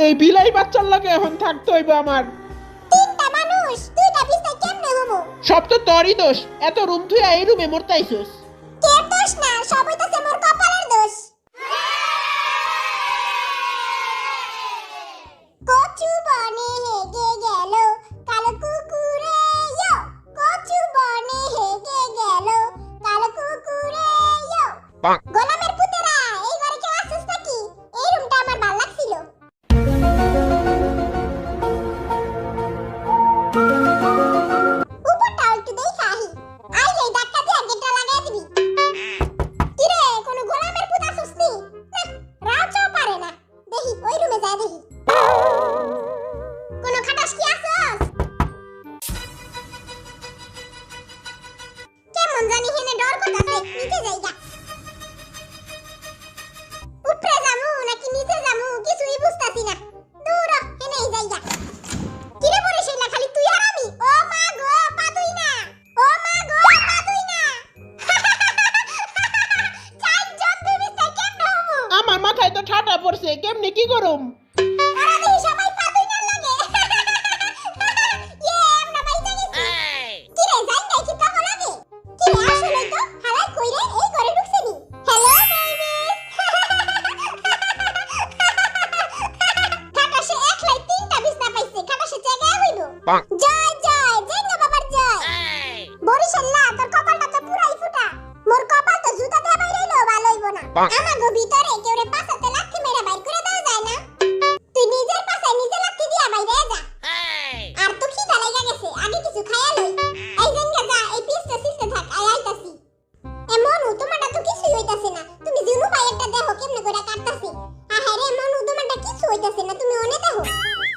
এই বিলাই বাচ্চার লাগে এখন থাকতে হইবে আমার। তিনটা মানুষ দুইটা বিছনা কেমনে হবো? সব তো তোরই দোষ, এত রুম থুইয়া এই রুমে মরতাইছস। কে দোষ না, সব হইতাছে মোর কপালের দোষ। কচু বনে হেগে গেল কালো কুকুরে ইয়ো, কচু বনে হেগে গেল কালো কুকুরে ইয়ো। গোলামের পুতেরা, এই ঘরে কেউ আছিস নাকি? এই রুমটা আমার ভালো লাগছিল। উপরটা একটু দেখা আহি, আইলেই ধাক্কা দিয়ে গেটটা লাগাই দিবি। কিরে, কোনো গোলামের পুত আছিস নি? রাউচাও পারে না, দেখি ওই রুমে যাই দেখি। কোনো খাটাস কি আছস? কেমন জানি হেনে ডর করতাছে, নিচে যাইগা। উপরে যামু নাকি নিচে যামু কিছুই বুঝতাছি না। দূর হেনেই যাইগা। কিরে বলে সেইলা খালি তুই আর আমি? ও মা গো, পাতুই না। ও মা গো, পাতুই না। চাই জব্দ বিস্তার কেমনে হবো? আমার মাথায় তো ঠাটা পড়ছে, কেমনে কি করুম? আরে দেখি সবাই পাতুই না লাগে। ইয়ে আমরা বাইজা গেছি। কিরে যাই নাই কি তখন লাগে? কিরে আসলে তো হালাই কইরে এই ঘরে ঢুকছে নি। Hello baby. খাটাসে একলাই তিনটা বিছনা পাইছে, খাটাসে জায়গা হইব। জয় জয় জেঙ্গা বাবার জয়। বরিশাল্লা তোর কপালটা তো পুরাই ফুটা। মোর কপাল তো জুতা দিয়ে বাইরেইলো ভালো হইব না। আমাগো ভিতরে কেউরে পাছাতে লাথি মেরে বাইর করে দেওয়া যায় না। তুই নিজের পাছায় নিজে লাথি দিয়া বাইরে যা। আর তো খিদা লাগা গেছে, আগে কিছু খাইয়া লই। এই জেঙ্গা যা, এই পিসটা সিস্তে থাক, আইতাছি। মনু তোমারটা তো কিছুই হইতাছে না, তুমি জিনু ভাইয়েরটা দেখো কেমনে করে কাটতাছে। আহারে মনু তোমারটা কিছু হইতাছে না, তুমি ওনে দেখো।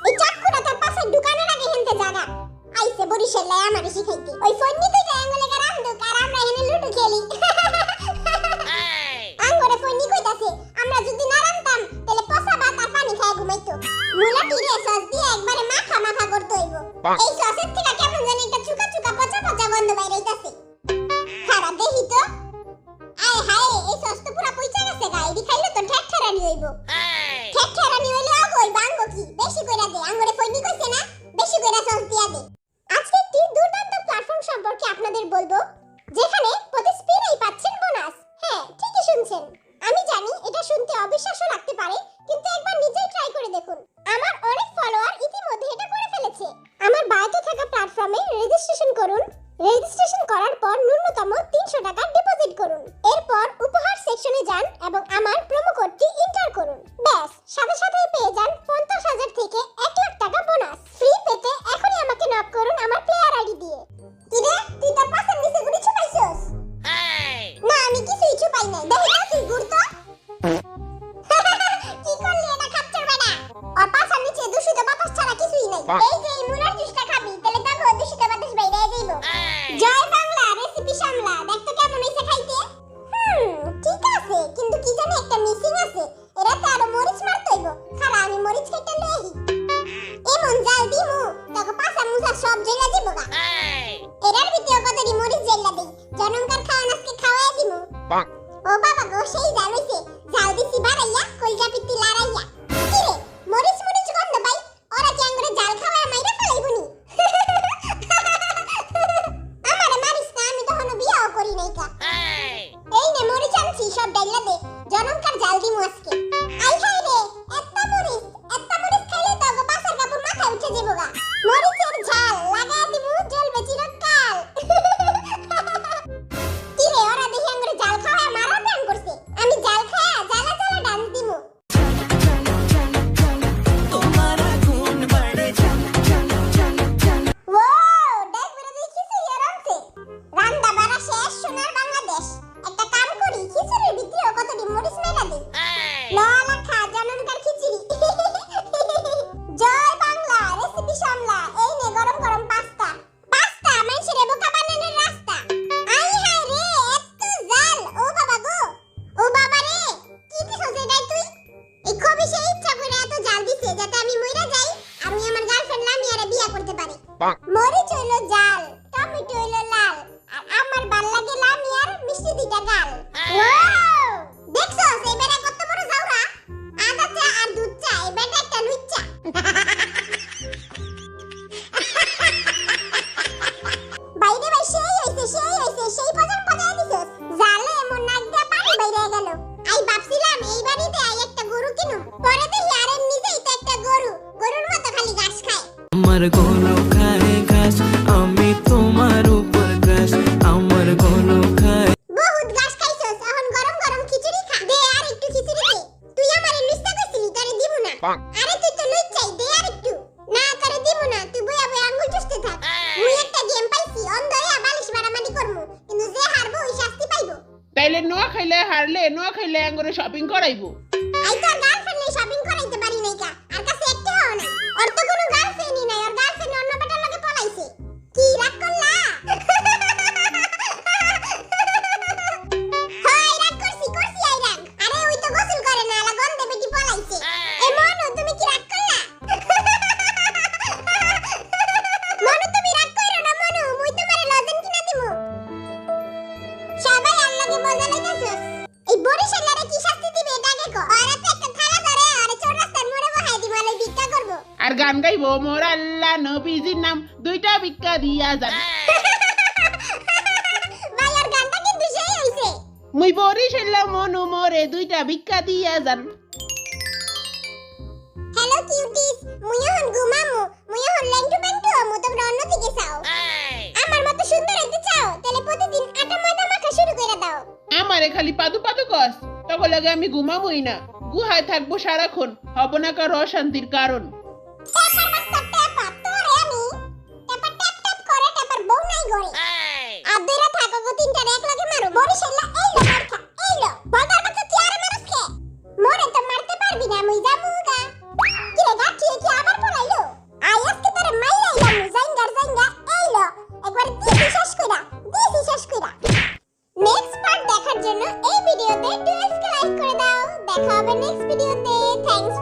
এই চাকুটা তার পাশে ঢুকানোর আগে হেনতে জাগা। আইছে বরিশালে আমারে শিখাইতে। ওই ফোননি তুই আঙ্গুলে গা রামদুক আর আমরা হেনে লুডু খেলি। আঙ্গুরে ফোননি কইতাছে আমরা যদি না রামতাম তাহলে পচা ভাত আর পানি খায় ঘুমাইতো। মুলা টিরে সস দিয়ে একবারে মাখা মাখা করতে হইব। এই সসের থেকে কেমন জানি একটা চুকা চুকা পচা পচা গন্ধ বাইরে হইতাছে। খারাপ দেখি তো। আয় হায়, এই সস তো পুরা পচা গেছে গা, এডি খাইলে তো ঠেকঠেরানি হইব। ঠেকঠেরানি হইলে আগই বাঙ্গো কি বেশি কইরা দে, আঙ্গুরে ফোননি কইছে না বেশি কইরা সস দিয়া দে। আজকে একটি দুর্দান্ত প্ল্যাটফর্ম সম্পর্কে আপনাদের বলবো, যেখানে প্রতি স্পিনেই পাচ্ছেন বোনাস। হ্যাঁ ঠিকই শুনছেন। আমি জানি এটা শুনতে অবিশ্বাস্য লাগতে পারে, কিন্তু একবার নিজেই ট্রাই করে দেখুন। আমার অনেক ফলোয়ার ইতিমধ্যে এটা করে ফেলেছে। আমার বায়োতে থাকা প্ল্যাটফর্মে রেজিস্ট্রেশন করুন। রেজিস্ট্রেশন করার পর ন্যূনতম 300 টাকা ডিপোজিট করুন। এরপর উপহার সেকশনে যান এবং আমার প্রোমো কোডটি এন্টার করুন। ব্যাস, সাথে সাথেই পেয়ে যান 50,000 থেকে 1 লাখ টাকা বোনাস। ফ্রি পেতে এখনই আমাকে নক করুন আমার প্লেয়ার আইডি দিয়ে। কিরে তুই তোর পাশের নিচে গুলি ছুপাইছস? না আমি কিছুই ছুপাই নাই, দেখি না তুই গুড়তো। কি করলি এটা খাচ্চর বেটা? আর পাশের নিচে দূষিত বাতাস ছাড়া কিছুই নাই। এই যে এই মুলার জুসটা খাবি তাহলে দেখো দূষিত বাতাস বাইরে যাইবো। জয় বাংলা রেসিপি সামলা, দেখতো কেমন হইছে খাইতে। ঠিক আছে, কিন্তু কি জানি একটা মিসিং আছে। এরাতে আরো মরিচ মারতে হইব। খারা আমি মরিচ কেটে লই। এমন জাল দিমু তোকে পাছা মুছা সব জেলা দিব গা। এরার ভিতরে কতটি মরিচ জেলা দেই, জনমকার খাওয়ান আজকে খাওয়াই দিমু। ও বাবা গো, সেই জাল হইছে। জাল দিছি বাড়াইয়া কলজা পিত্তি লাড়াইয়া। কিরে মরিচ মরিচ গন্ধ পাই, ওরা কি আঙ্গুরে জাল খাওয়ায় মাইরা ফেলাইবনি? আমারে মারিস না, আমি তখনো বিয়াও করি নাই কা। এই নে মরিচ আনছি, সব ডাইলা দে, জনমকার জাল দিমু আজকে। আই হাই রে, এত্তা মরিচ খাইলে তো গো পাছার কাপড় মাথায় উঠে যাবো গা। মরিচের ঝাল লাগা দিমু, জ্বলবে চিরকাল। কিরে ওরা দেখি আঙ্গুরে জাল খাওয়ায় মারা প্ল্যান করছে। আমি জাল খায়া জ্বালা জ্বালা ডান্স দিমু। আমার গলো খায় ঘাস, আমি তোমার উপর ক্রাশ, আমার গলো খায়। বহুত ঘাস খাইছস, এখন গরম গরম খিচুড়ি খা। দে আর একটু খিচুড়ি দে। তুই আমারে লুচ্চা কইছিলি তোরে দিব না। আরে তুই তো লুচ্চাই, দে আর একটু। না তোরে দিব না, তুই বইয়া বইয়া আঙ্গুল চুষতে থাক। মুই একটা গেম পাইছি, অন্ধ হইয়া বালিশ মারামারি করমু, কিন্তু যে হারবো ওই শাস্তি পাইবো। তাইলে নোয়া খাইলে হারলে নোয়া খাইলে আঙ্গুরে শপিং করাইবো। আই তোর গার্লফ্রেন্ড নাই শপিং করাইতে পারি নাই কা, আর কাছে একটা হও না। ওর তো কোনো গার্লফ্রেন্ডই নাই, ওর গার্লফ্রেন্ড অন্য বেটার লগে পলাইছে। কি রাগ করলা? হয় রাগ করছি আই রাগ। আরে ওই তো গোসল করে না, আলা গন্ধে বেটি পলাইছে। এ মনু তুমি কি রাগ করলা? মনু তুমি রাগ কইরো না মনু, মুই তোমারে লজেন কিনা দিমু। সবাই আল্লাহকে মজা লাইতাছস। এই বরিশালারে কি শাস্তি দিবে এটা আগে কো। আর তো একটা থালা ধরে আর চৌরাস্তার মোড়ে বহাই দিমু, আলে ভিক্ষা করব। আর গান গাইবো মোর আল্লাহ নবীজির নাম দুইটা ভিক্ষা দিয়া যান। ভাই আর গানটা কিন্তু সেই হইছে। মুই বরিশালা মনু মোরে দুইটা ভিক্ষা দিয়া যান। হ্যালো কিউটিস, মুই এখন ঘুমামু, মুই এখন লেন্টু বেন্টু আমু, তোমরা অন্যদিকে চাও। আমার মতো সুন্দর হইতে চাও, তাহলে প্রতিদিন আটা ময়দা মাখা শুরু করে দাও। আমারে খালি পাদু পাদু কস, তখন লাগে আমি ঘুমাবই না, গুহায় থাকবো সারাক্ষণ, হব না কারো অশান্তির কারণ। টেপার বাস্তা টেপা, তোরে আমি টেপার ট্যাপ ট্যাপ করে টেপার বউ নাই গড়ে। আর দুইরা থাকো গো তিনটারে এক লগে মারো। বরিশালা এইলো মারখা, এইলো বাজার বাচ্চা কি আরে মারছ কে? মোরে তো মারতে পারবি না, মুই যাবো গা। কি রে গা, কি আবার পড়াইলো? আই আজকে তোরে মাইরাইলাম, জাইঙ্গার জাইঙ্গা এইলো একবার দিছি শেষ কইরা, দিছি শেষ কইরা। নেক্সট পার্ট দেখার জন্য এই ভিডিওতে 12 কে লাইক করে দাও। দেখা হবে নেক্সট ভিডিওতে। থ্যাঙ্কস